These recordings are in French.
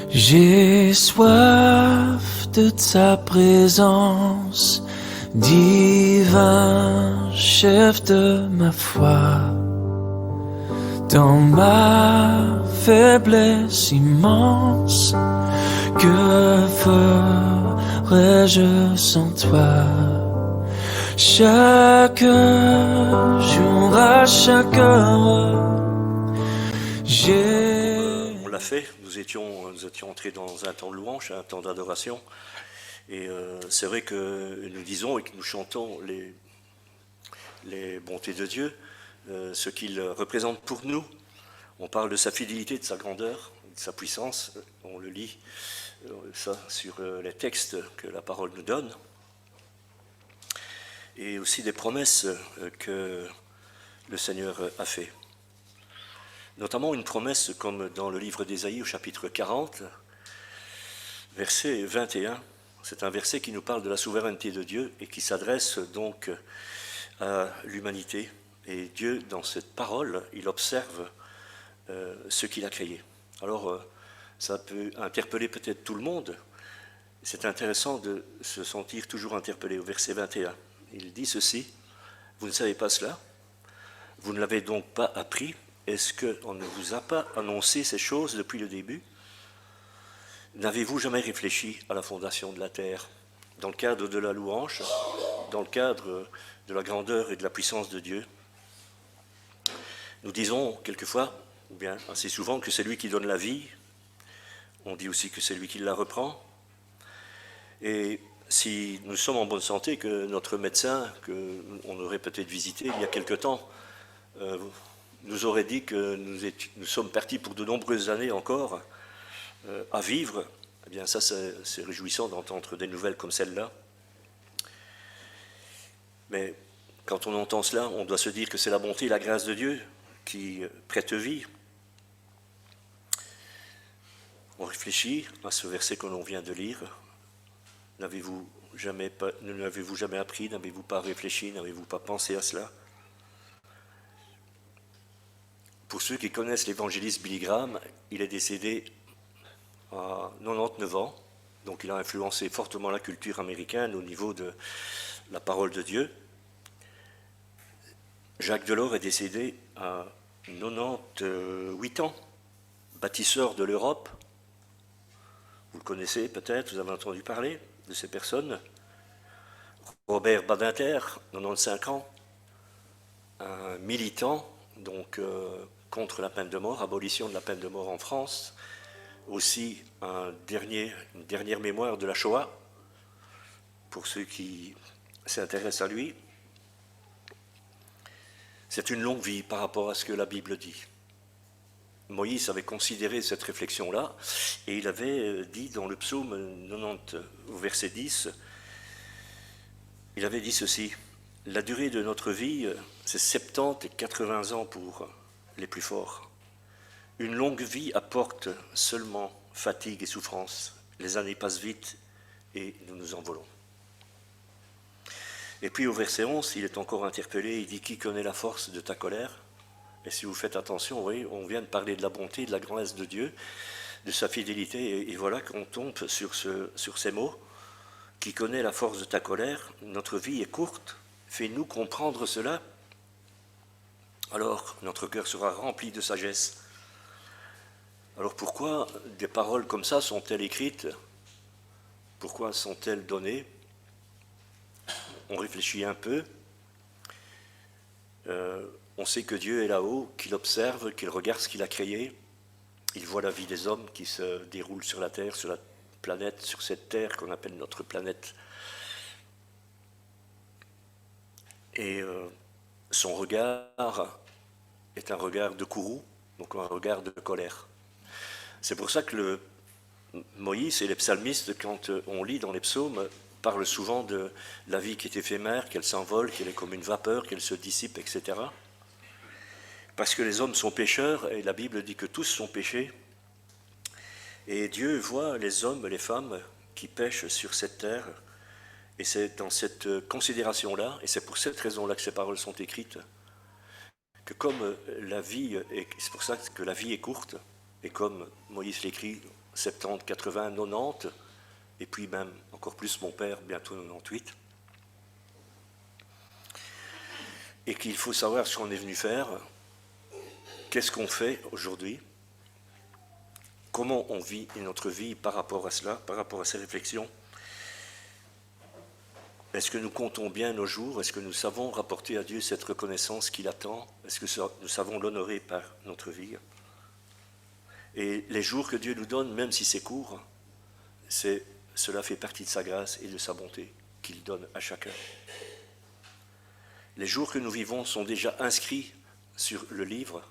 J'ai soif de ta présence, divin chef de ma foi. Dans ma faiblesse immense, que ferais-je sans toi? Chaque jour, à chaque heure, On l'a fait, nous étions entrés dans un temps de louange, un temps d'adoration. Et c'est vrai que nous disons et que nous chantons les bontés de Dieu, ce qu'il représente pour nous. On parle de sa fidélité, de sa grandeur, de sa puissance. On le lit ça sur les textes que la parole nous donne. Et aussi des promesses que le Seigneur a fait. Notamment une promesse comme dans le livre d'Ésaïe au chapitre 40, verset 21. C'est un verset qui nous parle de la souveraineté de Dieu et qui s'adresse donc à l'humanité. Et Dieu, dans cette parole, il observe ce qu'il a créé. Alors, ça peut interpeller peut-être tout le monde. C'est intéressant de se sentir toujours interpellé. Au verset 21, il dit ceci: vous ne savez pas cela? Vous ne l'avez donc pas appris? Est-ce qu'on ne vous a pas annoncé ces choses depuis le début? N'avez-vous jamais réfléchi à la fondation de la terre? Dans le cadre de la louange, dans le cadre de la grandeur et de la puissance de Dieu, nous disons quelquefois, ou bien assez souvent, que c'est lui qui donne la vie. On dit aussi que c'est lui qui la reprend. Et si nous sommes en bonne santé, que notre médecin, qu'on aurait peut-être visité il y a quelque temps, nous aurait dit que nous sommes partis pour de nombreuses années encore à vivre, eh bien ça c'est réjouissant d'entendre des nouvelles comme celle-là. Mais quand on entend cela, on doit se dire que c'est la bonté et la grâce de Dieu qui prête vie. On réfléchit à ce verset que l'on vient de lire. N'avez-vous jamais appris, n'avez-vous pas réfléchi, n'avez-vous pas pensé à cela? Pour ceux qui connaissent l'évangéliste Billy Graham, il est décédé à 99 ans, donc il a influencé fortement la culture américaine au niveau de la parole de Dieu. Jacques Delors est décédé à 98 ans, bâtisseur de l'Europe. Vous le connaissez peut-être, vous avez entendu parler de ces personnes. Robert Badinter, 95 ans, un militant donc contre la peine de mort, abolition de la peine de mort en France. Aussi une dernière mémoire de la Shoah, pour ceux qui s'intéressent à lui. C'est une longue vie par rapport à ce que la Bible dit. Moïse avait considéré cette réflexion-là, et il avait dit dans le psaume 90, au verset 10, il avait dit ceci: la durée de notre vie, c'est 70 et 80 ans pour les plus forts. Une longue vie apporte seulement fatigue et souffrance. Les années passent vite et nous nous envolons. Et puis au verset 11, il est encore interpellé, il dit: qui connaît la force de ta colère? Et si vous faites attention, vous voyez, on vient de parler de la bonté, de la grâce de Dieu, de sa fidélité, et voilà qu'on tombe sur ces mots. Qui connaît la force de ta colère? Notre vie est courte, fais-nous comprendre cela. Alors notre cœur sera rempli de sagesse. Alors pourquoi des paroles comme ça sont-elles écrites? Pourquoi sont-elles données? On réfléchit un peu. On sait que Dieu est là-haut, qu'il observe, qu'il regarde ce qu'il a créé. Il voit la vie des hommes qui se déroule sur la terre, sur la planète, sur cette terre qu'on appelle notre planète. Et son regard est un regard de courroux, donc un regard de colère. C'est pour ça que Moïse et les psalmistes, quand on lit dans les psaumes, parlent souvent de la vie qui est éphémère, qu'elle s'envole, qu'elle est comme une vapeur, qu'elle se dissipe, etc. Parce que les hommes sont pécheurs, et la Bible dit que tous sont péchés. Et Dieu voit les hommes, les femmes qui pêchent sur cette terre. Et c'est dans cette considération-là, et c'est pour cette raison-là que ces paroles sont écrites, que comme la vie, c'est pour ça que la vie est courte, et comme Moïse l'écrit, 70, 80, 90, et puis même encore plus mon père, bientôt 98. Et qu'il faut savoir ce qu'on est venu faire, qu'est-ce qu'on fait aujourd'hui, comment on vit notre vie par rapport à cela, par rapport à ces réflexions. Est-ce que nous comptons bien nos jours? Est-ce que nous savons rapporter à Dieu cette reconnaissance qu'il attend? Est-ce que nous savons l'honorer par notre vie? Et les jours que Dieu nous donne, même si c'est court, cela fait partie de sa grâce et de sa bonté qu'il donne à chacun. Les jours que nous vivons sont déjà inscrits sur le livre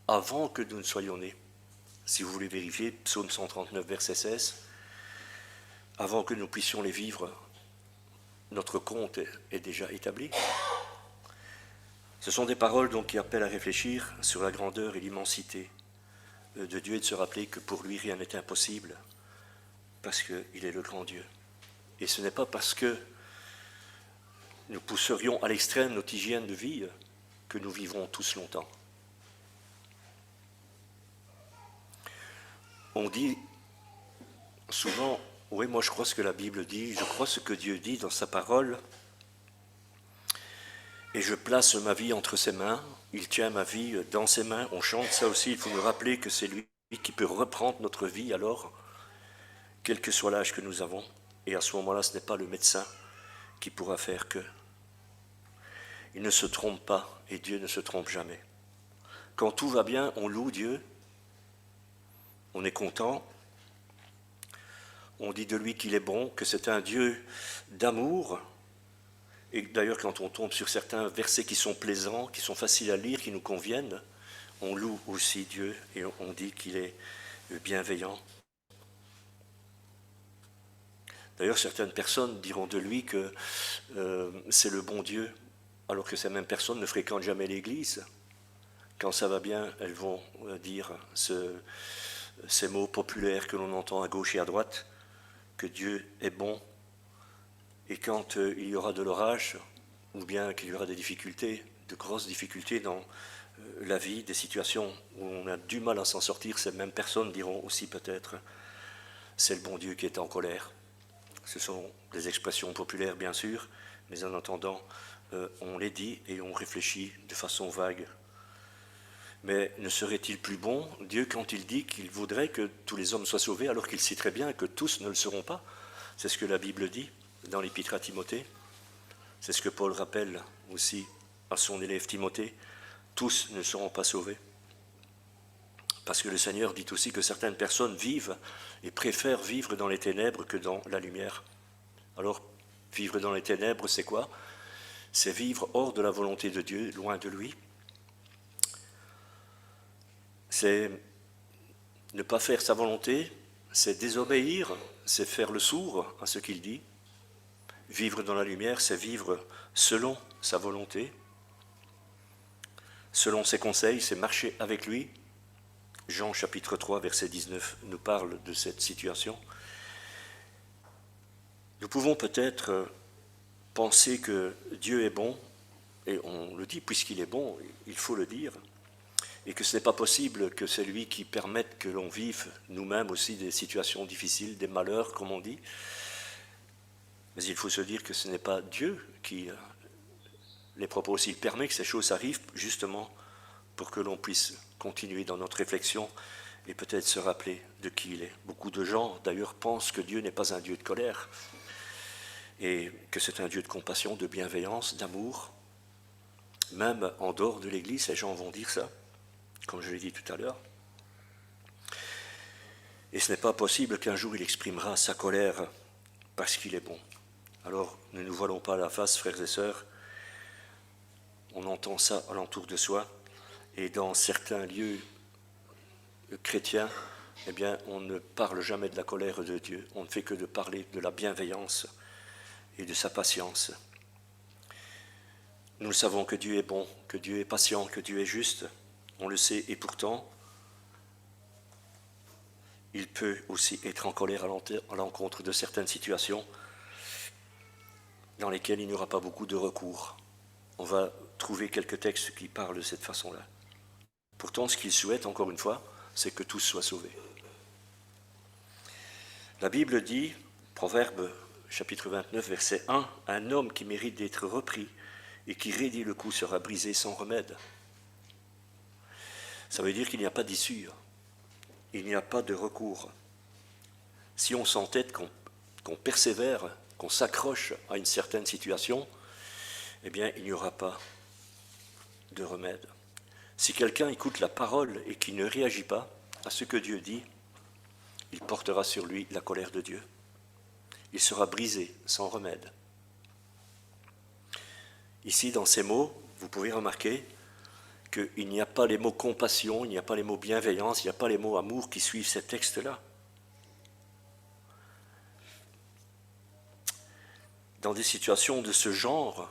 avant que nous ne soyons nés. Si vous voulez vérifier, Psaume 139, verset 16, avant que nous puissions les vivre, notre compte est déjà établi. Ce sont des paroles donc qui appellent à réfléchir sur la grandeur et l'immensité de Dieu et de se rappeler que pour lui rien n'est impossible parce qu'il est le grand Dieu. Et ce n'est pas parce que nous pousserions à l'extrême notre hygiène de vie que nous vivrons tous longtemps. On dit souvent, oui, moi je crois ce que la Bible dit, je crois ce que Dieu dit dans sa parole, et je place ma vie entre ses mains, il tient ma vie dans ses mains, on chante ça aussi, il faut nous rappeler que c'est lui qui peut reprendre notre vie alors, quel que soit l'âge que nous avons, et à ce moment-là, ce n'est pas le médecin qui pourra faire que. Il ne se trompe pas, et Dieu ne se trompe jamais. Quand tout va bien, on loue Dieu, on est content, on dit de lui qu'il est bon, que c'est un Dieu d'amour. Et d'ailleurs, quand on tombe sur certains versets qui sont plaisants, qui sont faciles à lire, qui nous conviennent, on loue aussi Dieu et on dit qu'il est bienveillant. D'ailleurs, certaines personnes diront de lui que c'est le bon Dieu, alors que ces mêmes personnes ne fréquentent jamais l'Église. Quand ça va bien, elles vont dire ces mots populaires que l'on entend à gauche et à droite, que Dieu est bon, et quand il y aura de l'orage, ou bien qu'il y aura des difficultés, de grosses difficultés dans la vie, des situations où on a du mal à s'en sortir, ces mêmes personnes diront aussi peut-être « c'est le bon Dieu qui est en colère ». Ce sont des expressions populaires bien sûr, mais en attendant, on les dit et on réfléchit de façon vague. Mais ne serait-il plus bon, Dieu, quand il dit qu'il voudrait que tous les hommes soient sauvés, alors qu'il sait très bien que tous ne le seront pas? C'est ce que la Bible dit dans l'Épître à Timothée. C'est ce que Paul rappelle aussi à son élève Timothée. Tous ne seront pas sauvés. Parce que le Seigneur dit aussi que certaines personnes vivent et préfèrent vivre dans les ténèbres que dans la lumière. Alors, vivre dans les ténèbres, c'est quoi? C'est vivre hors de la volonté de Dieu, loin de lui. C'est ne pas faire sa volonté, c'est désobéir, c'est faire le sourd à ce qu'il dit. Vivre dans la lumière, c'est vivre selon sa volonté, selon ses conseils, c'est marcher avec lui. Jean chapitre 3, verset 19 nous parle de cette situation. Nous pouvons peut-être penser que Dieu est bon, et on le dit puisqu'il est bon, il faut le dire, et que ce n'est pas possible que c'est lui qui permette que l'on vive nous-mêmes aussi des situations difficiles, des malheurs, comme on dit. Mais il faut se dire que ce n'est pas Dieu qui les propose. Il permet que ces choses arrivent justement pour que l'on puisse continuer dans notre réflexion et peut-être se rappeler de qui il est. Beaucoup de gens, d'ailleurs, pensent que Dieu n'est pas un Dieu de colère et que c'est un Dieu de compassion, de bienveillance, d'amour. Même en dehors de l'Église, ces gens vont dire ça, comme je l'ai dit tout à l'heure. Et ce n'est pas possible qu'un jour il exprimera sa colère parce qu'il est bon. Alors, ne nous voilons pas la face, frères et sœurs. On entend ça alentour de soi. Et dans certains lieux chrétiens, eh bien, on ne parle jamais de la colère de Dieu. On ne fait que de parler de la bienveillance et de sa patience. Nous savons que Dieu est bon, que Dieu est patient, que Dieu est juste. On le sait, et pourtant, il peut aussi être en colère à l'encontre de certaines situations dans lesquelles il n'y aura pas beaucoup de recours. On va trouver quelques textes qui parlent de cette façon-là. Pourtant, ce qu'il souhaite, encore une fois, c'est que tous soient sauvés. La Bible dit, Proverbe chapitre 29, verset 1, « Un homme qui mérite d'être repris et qui raidit le cou sera brisé sans remède. » Ça veut dire qu'il n'y a pas d'issue, il n'y a pas de recours. Si on s'entête, qu'on persévère, qu'on s'accroche à une certaine situation, eh bien, il n'y aura pas de remède. Si quelqu'un écoute la parole et qui ne réagit pas à ce que Dieu dit, il portera sur lui la colère de Dieu. Il sera brisé sans remède. Ici, dans ces mots, vous pouvez remarquer qu'il n'y a pas les mots compassion, il n'y a pas les mots bienveillance, il n'y a pas les mots amour qui suivent ces textes-là. Dans des situations de ce genre,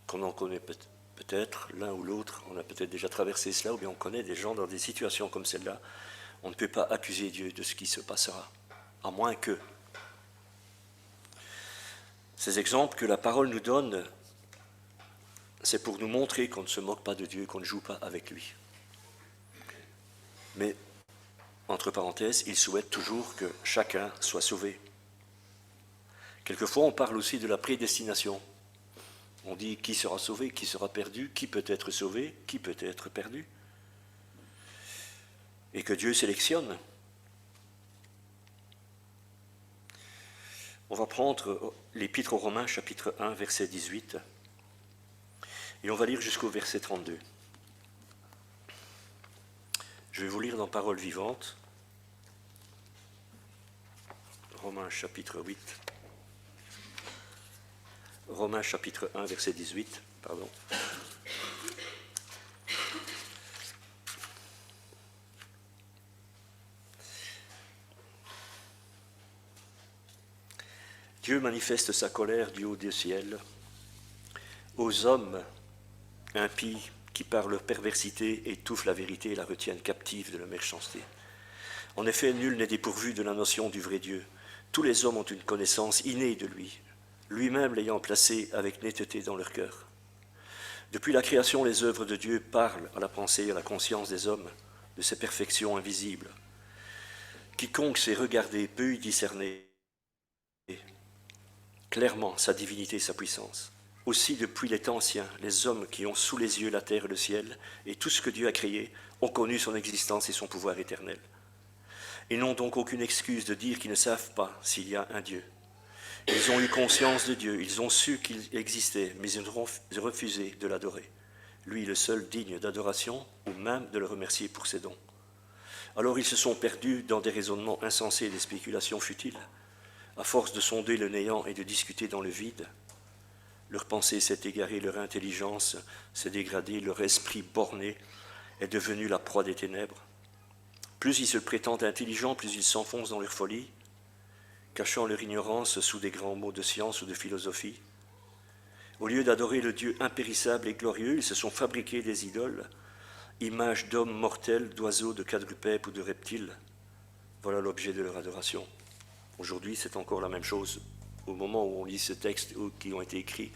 qu'on en connaît peut-être, l'un ou l'autre, on a peut-être déjà traversé cela, ou bien on connaît des gens dans des situations comme celle-là, on ne peut pas accuser Dieu de ce qui se passera, à moins que. Ces exemples que la parole nous donne, c'est pour nous montrer qu'on ne se moque pas de Dieu, qu'on ne joue pas avec lui. Mais, entre parenthèses, il souhaite toujours que chacun soit sauvé. Quelquefois, on parle aussi de la prédestination. On dit qui sera sauvé, qui sera perdu, qui peut être sauvé, qui peut être perdu. Et que Dieu sélectionne. On va prendre l'Épître aux Romains, chapitre 1, verset 18, et on va lire jusqu'au verset 32. Je vais vous lire dans Parole vivante, Romains, chapitre 8. Romains chapitre 1, verset 18, pardon. Dieu manifeste sa colère du haut des ciels aux hommes impies qui par leur perversité étouffent la vérité et la retiennent captive de la méchanceté. En effet, nul n'est dépourvu de la notion du vrai Dieu. Tous les hommes ont une connaissance innée de lui, lui-même l'ayant placé avec netteté dans leur cœur. Depuis la création, les œuvres de Dieu parlent à la pensée et à la conscience des hommes de ces perfections invisibles. Quiconque sait regarder peut y discerner clairement sa divinité et sa puissance. Aussi, depuis les temps anciens, les hommes qui ont sous les yeux la terre et le ciel et tout ce que Dieu a créé ont connu son existence et son pouvoir éternel. Ils n'ont donc aucune excuse de dire qu'ils ne savent pas s'il y a un Dieu. Ils ont eu conscience de Dieu, ils ont su qu'il existait, mais ils ont refusé de l'adorer. Lui, le seul digne d'adoration, ou même de le remercier pour ses dons. Alors ils se sont perdus dans des raisonnements insensés et des spéculations futiles. À force de sonder le néant et de discuter dans le vide, leur pensée s'est égarée, leur intelligence s'est dégradée, leur esprit borné est devenu la proie des ténèbres. Plus ils se prétendent intelligents, plus ils s'enfoncent dans leur folie, cachant leur ignorance sous des grands mots de science ou de philosophie. Au lieu d'adorer le Dieu impérissable et glorieux, ils se sont fabriqués des idoles, images d'hommes mortels, d'oiseaux, de quadrupèdes ou de reptiles. Voilà l'objet de leur adoration. Aujourd'hui, c'est encore la même chose. Au moment où on lit ces textes qui ont été écrits,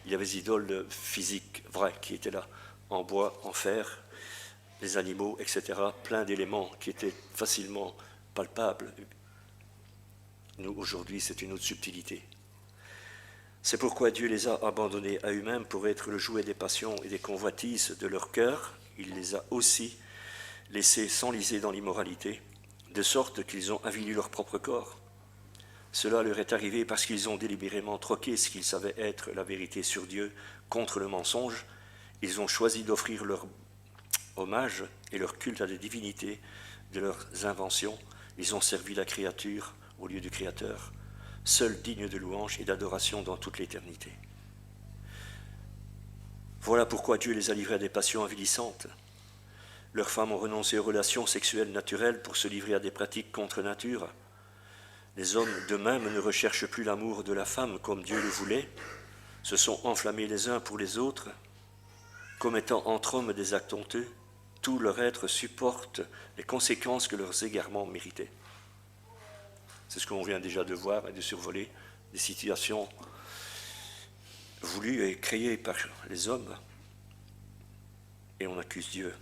il y avait des idoles physiques, vraies, qui étaient là, en bois, en fer, des animaux, etc., plein d'éléments qui étaient facilement palpables. Nous, aujourd'hui, c'est une autre subtilité. C'est pourquoi Dieu les a abandonnés à eux-mêmes pour être le jouet des passions et des convoitises de leur cœur. Il les a aussi laissés s'enliser dans l'immoralité, de sorte qu'ils ont avili leur propre corps. Cela leur est arrivé parce qu'ils ont délibérément troqué ce qu'ils savaient être la vérité sur Dieu contre le mensonge. Ils ont choisi d'offrir leur hommage et leur culte à des divinités de leurs inventions. Ils ont servi la créature au lieu du Créateur, seul digne de louange et d'adoration dans toute l'éternité. Voilà pourquoi Dieu les a livrés à des passions avilissantes. Leurs femmes ont renoncé aux relations sexuelles naturelles pour se livrer à des pratiques contre nature. Les hommes de même ne recherchent plus l'amour de la femme comme Dieu le voulait, se sont enflammés les uns pour les autres, commettant entre hommes des actes honteux. Tout leur être supporte les conséquences que leurs égarements méritaient. C'est ce qu'on vient déjà de voir et de survoler, des situations voulues et créées par les hommes, et on accuse Dieu.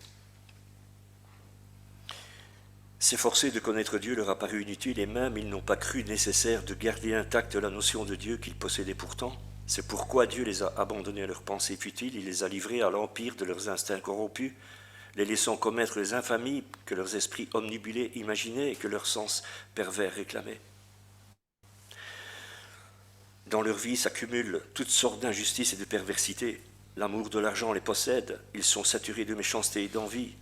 S'efforcer de connaître Dieu leur a paru inutile et même ils n'ont pas cru nécessaire de garder intacte la notion de Dieu qu'ils possédaient pourtant. C'est pourquoi Dieu les a abandonnés à leurs pensées futiles, il les a livrés à l'empire de leurs instincts corrompus, les laissant commettre les infamies que leurs esprits omnibulés imaginaient et que leurs sens pervers réclamaient. Dans leur vie s'accumulent toutes sortes d'injustices et de perversités. L'amour de l'argent les possède, ils sont saturés de méchanceté et d'envie.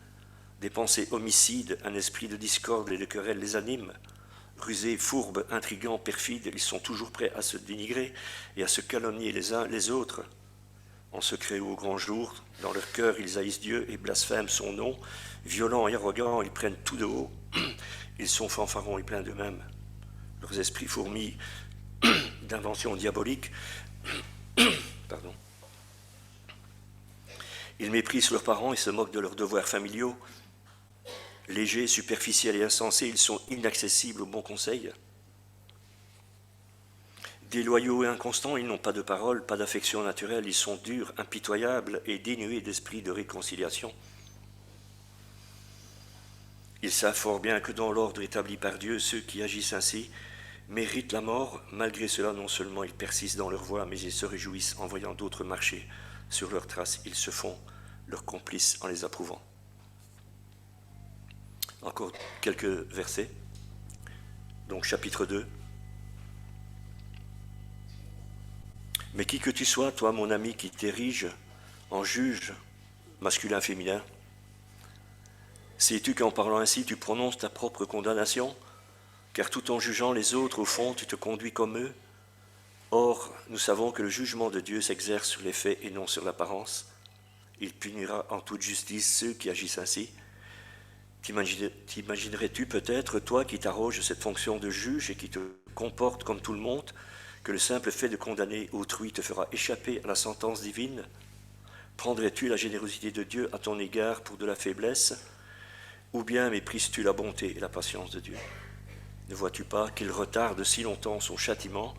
Des pensées homicides, un esprit de discorde et de querelle les anime. Rusés, fourbes, intrigants, perfides, ils sont toujours prêts à se dénigrer et à se calomnier les uns les autres. En secret ou au grand jour, dans leur cœur, ils haïssent Dieu et blasphèment son nom. Violents et arrogants, ils prennent tout de haut. Ils sont fanfarons et pleins d'eux-mêmes. Leurs esprits fourmillent d'inventions diaboliques. Pardon. Ils méprisent leurs parents et se moquent de leurs devoirs familiaux. Légers, superficiels et insensés, ils sont inaccessibles aux bons conseils. Déloyaux et inconstants, ils n'ont pas de parole, pas d'affection naturelle, ils sont durs, impitoyables et dénués d'esprit de réconciliation. Ils savent fort bien que dans l'ordre établi par Dieu, ceux qui agissent ainsi méritent la mort. Malgré cela, non seulement ils persistent dans leur voie, mais ils se réjouissent en voyant d'autres marcher sur leurs traces. Ils se font leurs complices en les approuvant. Encore quelques versets. Donc chapitre 2. Mais qui que tu sois, toi mon ami qui t'érige en juge masculin-féminin, sais-tu qu'en parlant ainsi tu prononces ta propre condamnation? Car tout en jugeant les autres, au fond, tu te conduis comme eux. Or, nous savons que le jugement de Dieu s'exerce sur les faits et non sur l'apparence. Il punira en toute justice ceux qui agissent ainsi. T'imaginerais-tu peut-être, toi qui t'arroges cette fonction de juge et qui te comportes comme tout le monde, que le simple fait de condamner autrui te fera échapper à la sentence divine? Prendrais-tu la générosité de Dieu à ton égard pour de la faiblesse? Ou bien méprises-tu la bonté et la patience de Dieu? Ne vois-tu pas qu'il retarde si longtemps son châtiment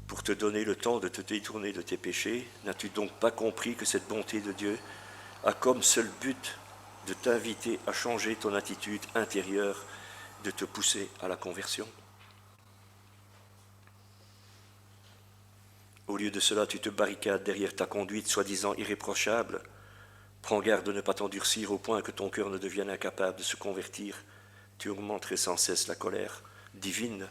pour te donner le temps de te détourner de tes péchés? N'as-tu donc pas compris que cette bonté de Dieu a comme seul but de t'inviter à changer ton attitude intérieure, de te pousser à la conversion? Au lieu de cela, tu te barricades derrière ta conduite soi-disant irréprochable. Prends garde de ne pas t'endurcir au point que ton cœur ne devienne incapable de se convertir. Tu augmenterais sans cesse la colère divine.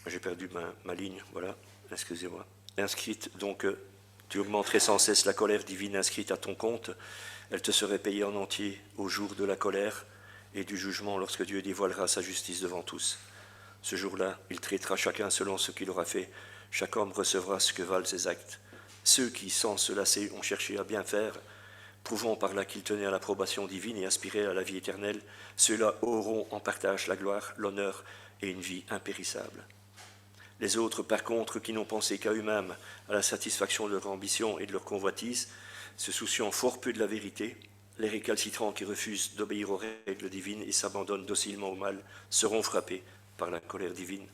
J'ai perdu ma ligne, voilà, excusez-moi. Inscrite, donc, tu augmenterais sans cesse la colère divine inscrite à ton compte. Elle te serait payée en entier au jour de la colère et du jugement lorsque Dieu dévoilera sa justice devant tous. Ce jour-là, il traitera chacun selon ce qu'il aura fait. Chaque homme recevra ce que valent ses actes. Ceux qui, sans se lasser, ont cherché à bien faire, prouvant par là qu'ils tenaient à l'approbation divine et aspiraient à la vie éternelle, ceux-là auront en partage la gloire, l'honneur et une vie impérissable. Les autres, par contre, qui n'ont pensé qu'à eux-mêmes, à la satisfaction de leur ambition et de leur convoitise, se souciant fort peu de la vérité, les récalcitrants qui refusent d'obéir aux règles divines et s'abandonnent docilement au mal, seront frappés par la colère divine.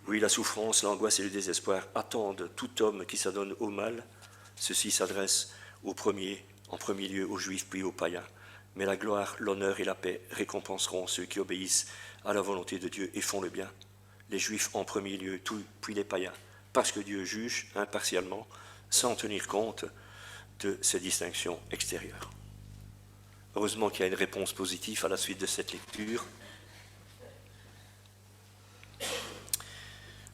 Oui, la souffrance, l'angoisse et le désespoir attendent tout homme qui s'adonne au mal. Ceci s'adresse en premier lieu aux Juifs puis aux païens. Mais la gloire, l'honneur et la paix récompenseront ceux qui obéissent à la volonté de Dieu et font le bien. Les Juifs en premier lieu, puis les païens, parce que Dieu juge impartialement, sans tenir compte de ces distinctions extérieures. Heureusement qu'il y a une réponse positive à la suite de cette lecture.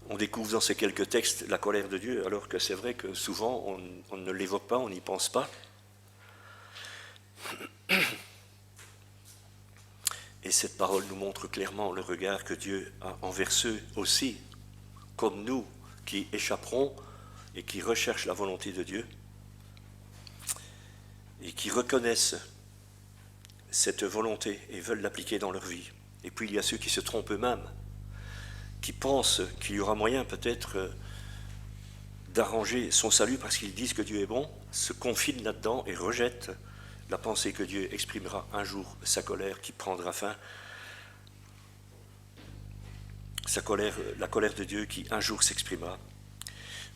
On découvre dans ces quelques textes la colère de Dieu, alors que c'est vrai que souvent on ne l'évoque pas, on n'y pense pas. Et cette parole nous montre clairement le regard que Dieu a envers ceux aussi, comme nous, qui échapperont et qui recherchent la volonté de Dieu et qui reconnaissent cette volonté et veulent l'appliquer dans leur vie. Et puis il y a ceux qui se trompent eux-mêmes, qui pensent qu'il y aura moyen peut-être d'arranger son salut parce qu'ils disent que Dieu est bon, se confinent là-dedans et rejettent la pensée que Dieu exprimera un jour sa colère qui prendra fin. Sa colère, la colère de Dieu qui un jour s'exprimera.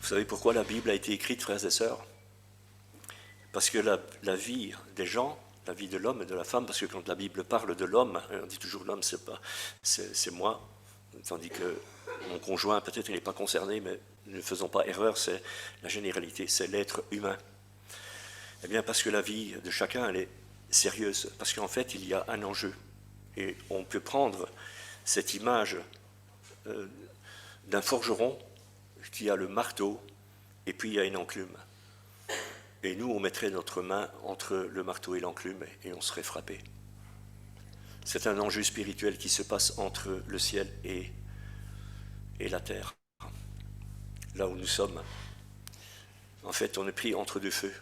Vous savez pourquoi la Bible a été écrite, frères et sœurs? Parce que la vie des gens, la vie de l'homme et de la femme, parce que quand la Bible parle de l'homme, on dit toujours l'homme, c'est moi, tandis que mon conjoint, peut-être il n'est pas concerné, mais ne faisons pas erreur, c'est la généralité, c'est l'être humain. Eh bien, parce que la vie de chacun, elle est sérieuse, parce qu'en fait, il y a un enjeu. Et on peut prendre cette image d'un forgeron qui a le marteau, et puis il y a une enclume. Et nous, on mettrait notre main entre le marteau et l'enclume, et on serait frappé. C'est un enjeu spirituel qui se passe entre le ciel et la terre, là où nous sommes. En fait, on est pris entre deux feux.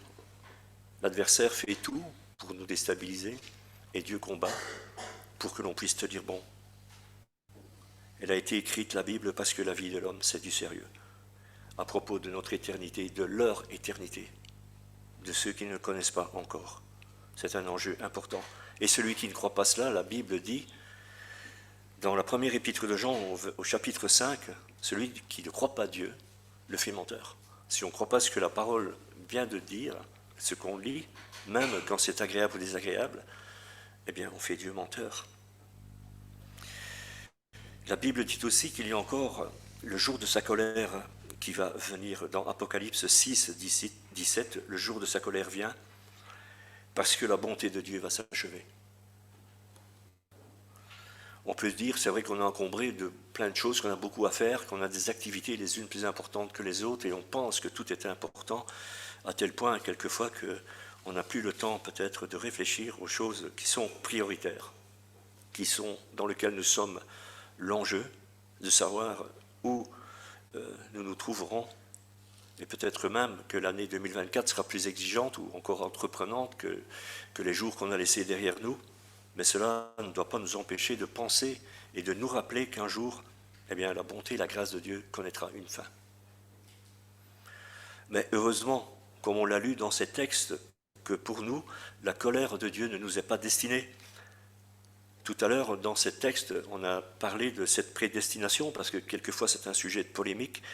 L'adversaire fait tout pour nous déstabiliser, et Dieu combat pour que l'on puisse tenir bon. Elle a été écrite, la Bible, parce que la vie de l'homme, c'est du sérieux. À propos de notre éternité, de leur éternité, de ceux qui ne le connaissent pas encore. C'est un enjeu important. Et celui qui ne croit pas cela, la Bible dit, dans la première épître de Jean, au chapitre 5, celui qui ne croit pas Dieu le fait menteur. Si on ne croit pas ce que la parole vient de dire, ce qu'on lit, même quand c'est agréable ou désagréable, eh bien, on fait Dieu menteur. La Bible dit aussi qu'il y a encore le jour de sa colère qui va venir dans Apocalypse 6, 17. Le jour de sa colère vient parce que la bonté de Dieu va s'achever. On peut se dire, c'est vrai qu'on est encombré de plein de choses, qu'on a beaucoup à faire, qu'on a des activités les unes plus importantes que les autres, et on pense que tout est important, à tel point, quelquefois, qu'on n'a plus le temps, peut-être, de réfléchir aux choses qui sont prioritaires, dans lesquelles nous sommes l'enjeu de savoir où nous nous trouverons, et peut-être même que l'année 2024 sera plus exigeante ou encore entreprenante que les jours qu'on a laissés derrière nous. Mais cela ne doit pas nous empêcher de penser et de nous rappeler qu'un jour, eh bien, la bonté et la grâce de Dieu connaîtra une fin. Mais heureusement, comme on l'a lu dans ces textes, que pour nous, la colère de Dieu ne nous est pas destinée. Tout à l'heure, dans ces textes, on a parlé de cette prédestination, parce que quelquefois c'est un sujet de polémique.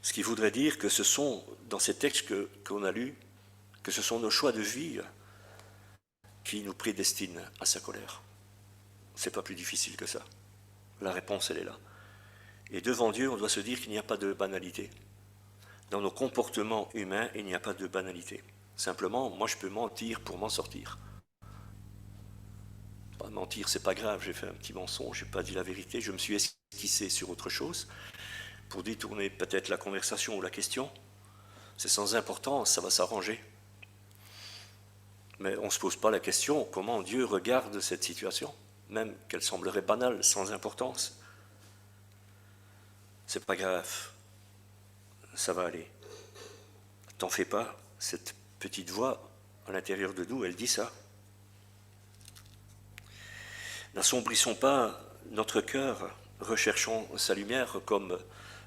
Ce qui voudrait dire que ce sont, dans ces textes qu'on a lus, que ce sont nos choix de vie qui nous prédestinent à sa colère. C'est pas plus difficile que ça. La réponse, elle est là. Et devant Dieu, on doit se dire qu'il n'y a pas de banalité. Dans nos comportements humains, il n'y a pas de banalité. Simplement, moi, je peux mentir pour m'en sortir. Mentir, c'est pas grave, j'ai fait un petit mensonge, j'ai pas dit la vérité, je me suis esquissé sur autre chose pour détourner peut-être la conversation ou la question. C'est sans importance, ça va s'arranger. Mais on ne se pose pas la question comment Dieu regarde cette situation, même qu'elle semblerait banale, sans importance. C'est pas grave, ça va aller. T'en fais pas, cette petite voix à l'intérieur de nous, elle dit ça. N'assombrissons pas notre cœur, recherchons sa lumière, comme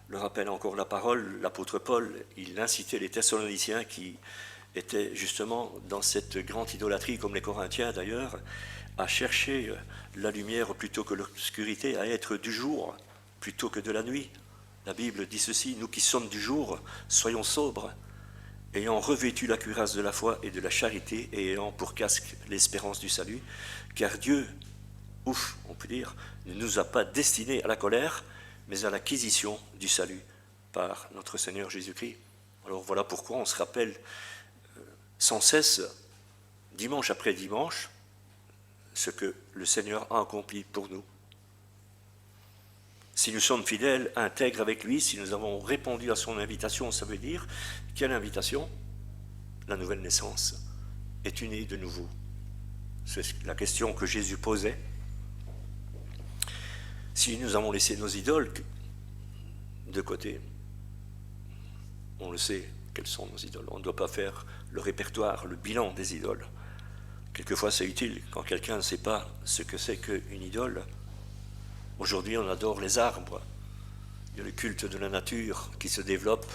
le rappelle encore la parole, l'apôtre Paul, il incitait les Thessaloniciens qui étaient justement dans cette grande idolâtrie, comme les Corinthiens d'ailleurs, à chercher la lumière plutôt que l'obscurité, à être du jour plutôt que de la nuit. La Bible dit ceci, nous qui sommes du jour, soyons sobres, ayant revêtu la cuirasse de la foi et de la charité, et ayant pour casque l'espérance du salut, car Dieu, on peut dire, ne nous a pas destinés à la colère, mais à l'acquisition du salut par notre Seigneur Jésus-Christ. Alors voilà pourquoi on se rappelle sans cesse, dimanche après dimanche, ce que le Seigneur a accompli pour nous. Si nous sommes fidèles, intègres avec lui, si nous avons répondu à son invitation, ça veut dire, quelle invitation? La nouvelle naissance. Es-tu né de nouveau? C'est la question que Jésus posait. Si nous avons laissé nos idoles de côté, on le sait, quelles sont nos idoles. On ne doit pas faire le répertoire, le bilan des idoles. Quelquefois, c'est utile quand quelqu'un ne sait pas ce que c'est qu'une idole. Aujourd'hui, on adore les arbres. Il y a le culte de la nature qui se développe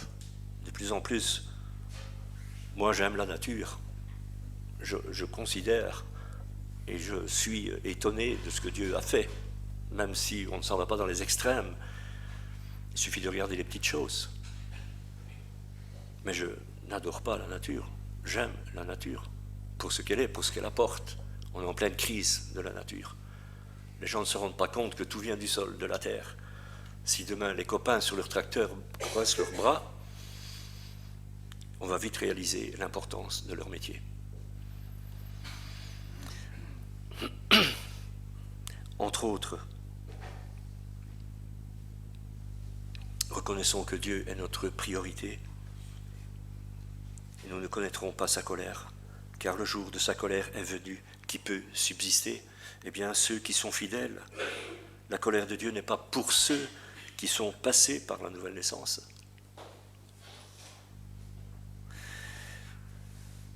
de plus en plus. Moi, j'aime la nature. Je considère et je suis étonné de ce que Dieu a fait, même si on ne s'en va pas dans les extrêmes. Il suffit de regarder les petites choses. Mais je n'adore pas la nature. J'aime la nature pour ce qu'elle est, pour ce qu'elle apporte. On est en pleine crise de la nature. Les gens ne se rendent pas compte que tout vient du sol, de la terre. Si demain les copains sur leur tracteur croisent leurs bras, on va vite réaliser l'importance de leur métier. Entre autres, reconnaissons que Dieu est notre priorité et nous ne connaîtrons pas sa colère, car le jour de sa colère est venu. Qui peut subsister? Eh bien, ceux qui sont fidèles. La colère de Dieu n'est pas pour ceux qui sont passés par la nouvelle naissance.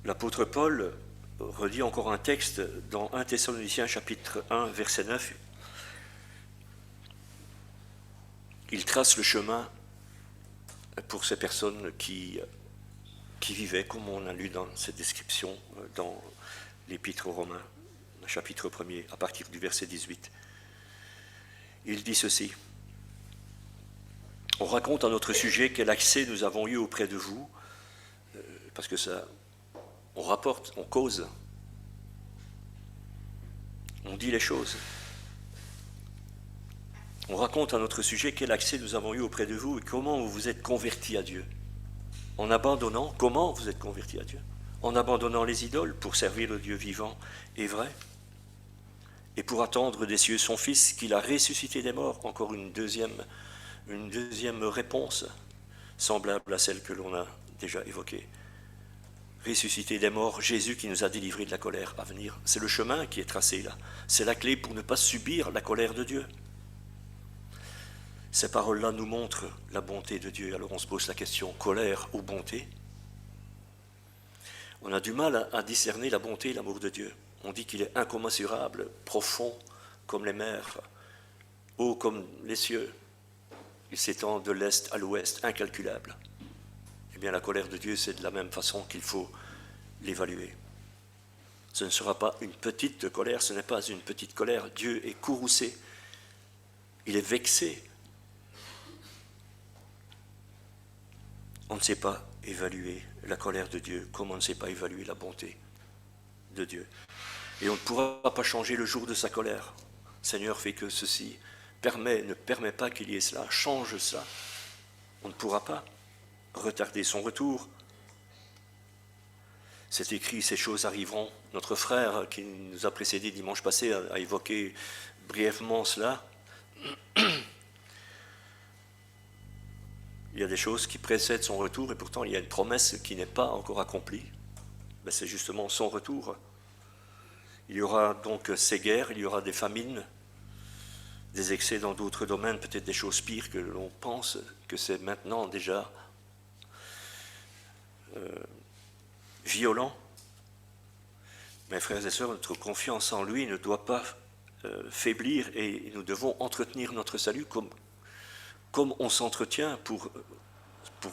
L'apôtre Paul redit encore un texte dans 1 Thessaloniciens chapitre 1 verset 9. Il trace le chemin pour ces personnes qui vivaient, comme on a lu dans cette description dans l'Épître aux Romains, chapitre 1er, à partir du verset 18. Il dit ceci. On raconte à notre sujet quel accès nous avons eu auprès de vous, parce que ça, on rapporte, on cause, on dit les choses. On raconte à notre sujet quel accès nous avons eu auprès de vous et comment vous vous êtes convertis à Dieu. En abandonnant, comment vous êtes convertis à Dieu? En abandonnant les idoles pour servir le Dieu vivant et vrai, et pour attendre des cieux son Fils qu'il a ressuscité des morts. Encore une deuxième réponse, semblable à celle que l'on a déjà évoquée. Ressuscité des morts, Jésus qui nous a délivrés de la colère à venir. C'est le chemin qui est tracé là. C'est la clé pour ne pas subir la colère de Dieu. Ces paroles-là nous montrent la bonté de Dieu. Alors on se pose la question, colère ou bonté? On a du mal à discerner la bonté et l'amour de Dieu. On dit qu'il est incommensurable, profond comme les mers, haut comme les cieux. Il s'étend de l'est à l'ouest, incalculable. Eh bien, la colère de Dieu, c'est de la même façon qu'il faut l'évaluer. Ce ne sera pas une petite colère, ce n'est pas une petite colère. Dieu est courroucé, il est vexé. On ne sait pas évaluer la colère de Dieu, comme on ne sait pas évaluer la bonté de Dieu. Et on ne pourra pas changer le jour de sa colère. Seigneur, fais que ceci, ne permet pas qu'il y ait cela, change cela. On ne pourra pas retarder son retour. C'est écrit, ces choses arriveront. Notre frère qui nous a précédés dimanche passé a évoqué brièvement cela. Il y a des choses qui précèdent son retour et pourtant il y a une promesse qui n'est pas encore accomplie. Ben, c'est justement son retour. Il y aura donc ces guerres, il y aura des famines, des excès dans d'autres domaines, peut-être des choses pires que l'on pense que c'est maintenant déjà violent. Mes frères et sœurs, notre confiance en lui ne doit pas faiblir et nous devons entretenir notre salut comme on s'entretient pour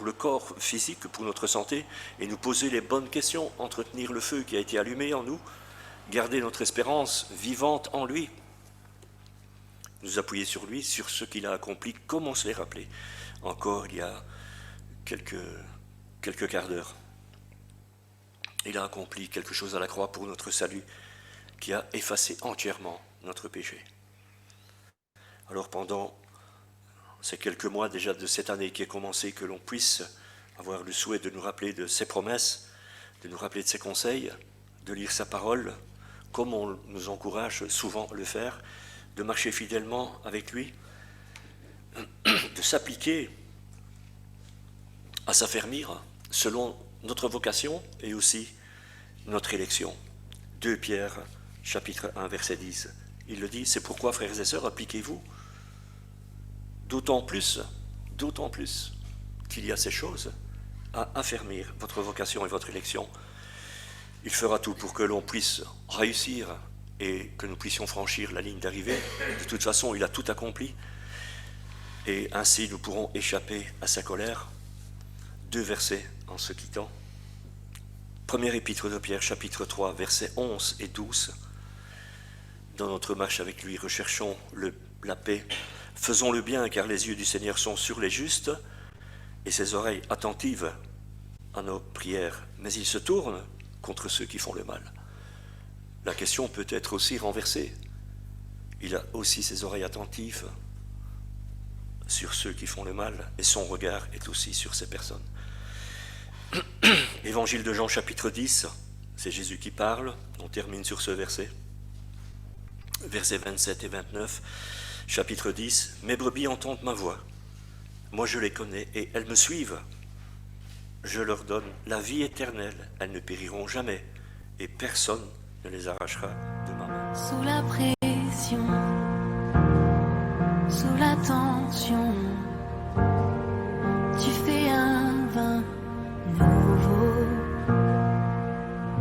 le corps physique, pour notre santé, et nous poser les bonnes questions, entretenir le feu qui a été allumé en nous, garder notre espérance vivante en lui, nous appuyer sur lui, sur ce qu'il a accompli, comme on se l'est rappelé encore il y a quelques quarts d'heure. Il a accompli quelque chose à la croix pour notre salut, qui a effacé entièrement notre péché. Alors pendant ces quelques mois déjà de cette année qui est commencée, que l'on puisse avoir le souhait de nous rappeler de ses promesses, de nous rappeler de ses conseils, de lire sa parole, comme on nous encourage souvent à le faire, de marcher fidèlement avec lui, de s'appliquer à s'affermir selon notre vocation et aussi notre élection. 2 Pierre, chapitre 1, verset 10. Il le dit, c'est pourquoi, frères et sœurs, appliquez-vous. D'autant plus qu'il y a ces choses à affermir, votre vocation et votre élection. Il fera tout pour que l'on puisse réussir et que nous puissions franchir la ligne d'arrivée. De toute façon, il a tout accompli. Et ainsi, nous pourrons échapper à sa colère. 2 versets en se quittant. Première épître de Pierre, chapitre 3, versets 11 et 12. Dans notre marche avec lui, recherchons la paix. Faisons le bien, car les yeux du Seigneur sont sur les justes et ses oreilles attentives à nos prières, mais il se tourne contre ceux qui font le mal. La question peut être aussi renversée. Il a aussi ses oreilles attentives sur ceux qui font le mal, et son regard est aussi sur ces personnes. Évangile de Jean chapitre 10, c'est Jésus qui parle, on termine sur ce verset. Versets 27 et 29, chapitre 10, « Mes brebis entendent ma voix, moi je les connais et elles me suivent. Je leur donne la vie éternelle, elles ne périront jamais et personne ne les arrachera de ma main. » Sous la